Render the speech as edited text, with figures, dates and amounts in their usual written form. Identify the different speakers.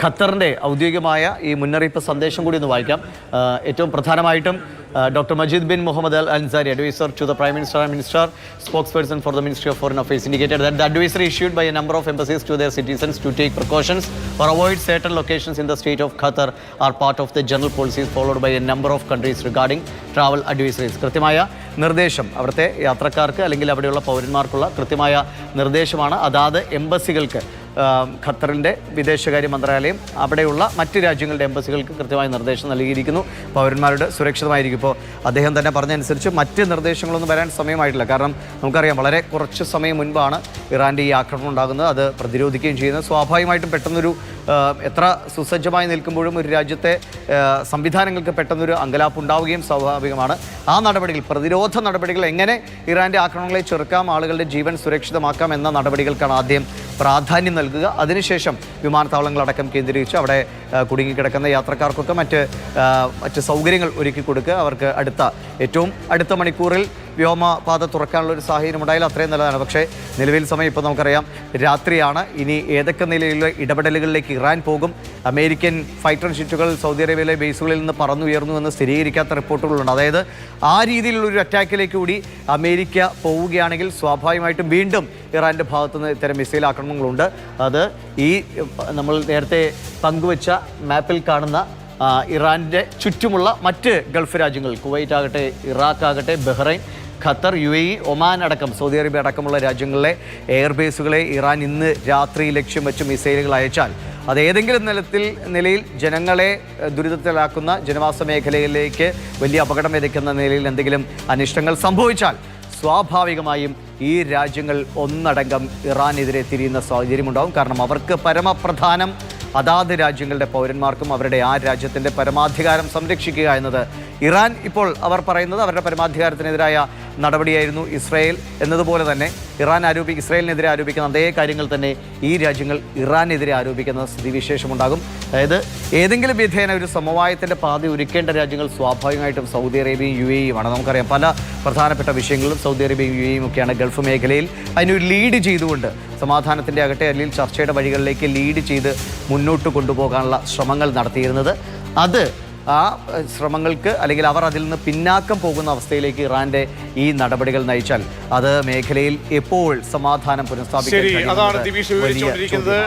Speaker 1: ഖത്തറിൻ്റെ ഔദ്യോഗികമായ ഈ മുന്നറിയിപ്പ് സന്ദേശം കൂടി ഒന്ന് വായിക്കാം. ഏറ്റവും പ്രധാനമായിട്ടും Dr. Majid bin Mohammed Al Ansari, advisor to the Prime Minister and Minister, spokesperson for the Ministry of Foreign Affairs, indicated that the advisory issued by a number of embassies to their citizens to take precautions or avoid certain locations in the state of Qatar are part of the general policies followed by a number of countries regarding travel advisories. കൃത്യമായ നിർദ്ദേശം അവിടുത്തെ യാത്രക്കാർക്ക് അല്ലെങ്കിൽ അവിടെയുള്ള പൗരന്മാർക്കുള്ള കൃത്യമായ നിർദ്ദേശമാണ് അതാത് എംബസികൾക്ക് ഖത്തറിൻ്റെ വിദേശകാര്യ മന്ത്രാലയം അവിടെയുള്ള മറ്റ് രാജ്യങ്ങളുടെ എംബസികൾക്ക് കൃത്യമായ നിർദ്ദേശം നൽകിയിരിക്കുന്നു. പൗരന്മാരുടെ സുരക്ഷിതമായിരിക്കും. ഇപ്പോൾ അദ്ദേഹം തന്നെ പറഞ്ഞതനുസരിച്ച് മറ്റ് നിർദ്ദേശങ്ങളൊന്നും വരാൻ സമയമായിട്ടില്ല. കാരണം നമുക്കറിയാം വളരെ കുറച്ച് സമയം മുൻപാണ് ഇറാൻ്റെ ഈ ആക്രമണം ഉണ്ടാകുന്നത്. അത് പ്രതിരോധിക്കുകയും ചെയ്യുന്നത് സ്വാഭാവികമായിട്ടും പെട്ടെന്നൊരു എത്ര സുസജ്ജമായി നിൽക്കുമ്പോഴും ഒരു രാജ്യത്തെ സംവിധാനങ്ങൾക്ക് പെട്ടെന്നൊരു അങ്കലാപ്പ് ഉണ്ടാവുകയും സ്വാഭാവികമാണ്. ആ നടപടികൾ, പ്രതിരോധ നടപടികൾ, എങ്ങനെ ഇറാൻ്റെ ആക്രമണങ്ങളെ ചെറുക്കാം, ആളുകളുടെ ജീവൻ സുരക്ഷിതമാക്കാം എന്ന നടപടികൾക്കാണ് ആദ്യം പ്രാധാന്യം നൽകുക. അതിനുശേഷം വിമാനത്താവളങ്ങളടക്കം കേന്ദ്രീകരിച്ച് അവിടെ കുടുങ്ങിക്കിടക്കുന്ന യാത്രക്കാർക്കൊക്കെ മറ്റ് സൗകര്യങ്ങൾ ഒരുക്കി കൊടുക്കുക. അവർക്ക് ഏറ്റവും അടുത്ത മണിക്കൂറിൽ വ്യോമപാത തുറക്കാനുള്ള ഒരു സാഹചര്യം ഉണ്ടായാലും അത്രയും നല്ലതാണ്. പക്ഷേ നിലവിൽ സമയം ഇപ്പോൾ നമുക്കറിയാം രാത്രിയാണ്. ഇനി ഏതൊക്കെ നിലയിലുള്ള ഇടപെടലുകളിലേക്ക് ഇറാൻ പോകും? അമേരിക്കൻ ഫൈറ്റർ ജെറ്റുകൾ സൗദി അറേബ്യയിലെ ബേസുകളിൽ നിന്ന് പറന്നുയർന്നു എന്ന് സ്ഥിരീകരിക്കാത്ത റിപ്പോർട്ടുകളുണ്ട്. അതായത് ആ രീതിയിലുള്ളൊരു അറ്റാക്കിലേക്ക് കൂടി അമേരിക്ക പോവുകയാണെങ്കിൽ സ്വാഭാവികമായിട്ടും വീണ്ടും ഇറാൻ്റെ ഭാഗത്തുനിന്ന് ഇത്തരം മിസൈൽ ആക്രമണങ്ങളുണ്ട്. അത് ഈ നമ്മൾ നേരത്തെ പങ്കുവച്ച മാപ്പിൽ കാണുന്ന ഇറാൻ്റെ ചുറ്റുമുള്ള മറ്റ് ഗൾഫ് രാജ്യങ്ങൾ, കുവൈറ്റ് ആകട്ടെ, ഇറാഖ് ആകട്ടെ, ബഹ്റൈൻ, ഖത്തർ, UAE, ഒമാൻ അടക്കം, സൗദി അറേബ്യ അടക്കമുള്ള രാജ്യങ്ങളിലെ എയർബേസുകളെ ഇറാൻ ഇന്ന് രാത്രി ലക്ഷ്യം വെച്ച് മിസൈലുകൾ അയച്ചാൽ അത് ഏതെങ്കിലും നിലയിൽ ജനങ്ങളെ ദുരിതത്തിലാക്കുന്ന, ജനവാസ മേഖലയിലേക്ക് വലിയ അപകടം വിതയ്ക്കുന്ന നിലയിൽ എന്തെങ്കിലും അനിഷ്ടങ്ങൾ സംഭവിച്ചാൽ സ്വാഭാവികമായും ഈ രാജ്യങ്ങൾ ഒന്നടങ്കം ഇറാനെതിരെ തിരിയുന്ന സാഹചര്യമുണ്ടാകും. കാരണം അവർക്ക് പരമപ്രധാനം അതാത് രാജ്യങ്ങളുടെ പൗരന്മാർക്കും അവരുടെ ആ രാജ്യത്തിൻ്റെ പരമാധികാരം സംരക്ഷിക്കുക എന്നത്. ഇറാൻ ഇപ്പോൾ അവർ പറയുന്നത് അവരുടെ പരമാധികാരത്തിനെതിരായ നടപടിയായിരുന്നു ഇസ്രായേൽ എന്നതുപോലെ തന്നെ ഇസ്രായേലിനെതിരെ ആരോപിക്കുന്ന അതേ കാര്യങ്ങൾ തന്നെ ഈ രാജ്യങ്ങൾ ഇറാനെതിരെ ആരോപിക്കുന്ന സ്ഥിതിവിശേഷമുണ്ടാകും. അതായത് ഏതെങ്കിലും വിധേന ഒരു സമവായത്തിൻ്റെ പാത ഒരുക്കേണ്ട രാജ്യങ്ങൾ സ്വാഭാവികമായിട്ടും സൗദി അറേബ്യയും UAE-യുമാണ്. നമുക്കറിയാം പല പ്രധാനപ്പെട്ട വിഷയങ്ങളിലും സൗദി അറേബ്യയും UAE-യും ഒക്കെയാണ് ഗൾഫ് മേഖലയിൽ അതിനൊരു ലീഡ് ചെയ്തുകൊണ്ട് സമാധാനത്തിൻ്റെ ആകട്ടെ അല്ലെങ്കിൽ ചർച്ചയുടെ വഴികളിലേക്ക് ലീഡ് ചെയ്ത് മുന്നോട്ട് കൊണ്ടുപോകാനുള്ള ശ്രമങ്ങൾ നടത്തിയിരുന്നത്. അത് ആ ശ്രമങ്ങൾക്ക് അല്ലെങ്കിൽ അവർ അതിൽ നിന്ന് പിന്നാക്കം പോകുന്ന അവസ്ഥയിലേക്ക് ഇറാന്റെ ഈ നടപടികൾ നയിച്ചാൽ അത് മേഖലയിൽ എപ്പോൾ സമാധാനം പുനഃസ്ഥാപിക്കാൻ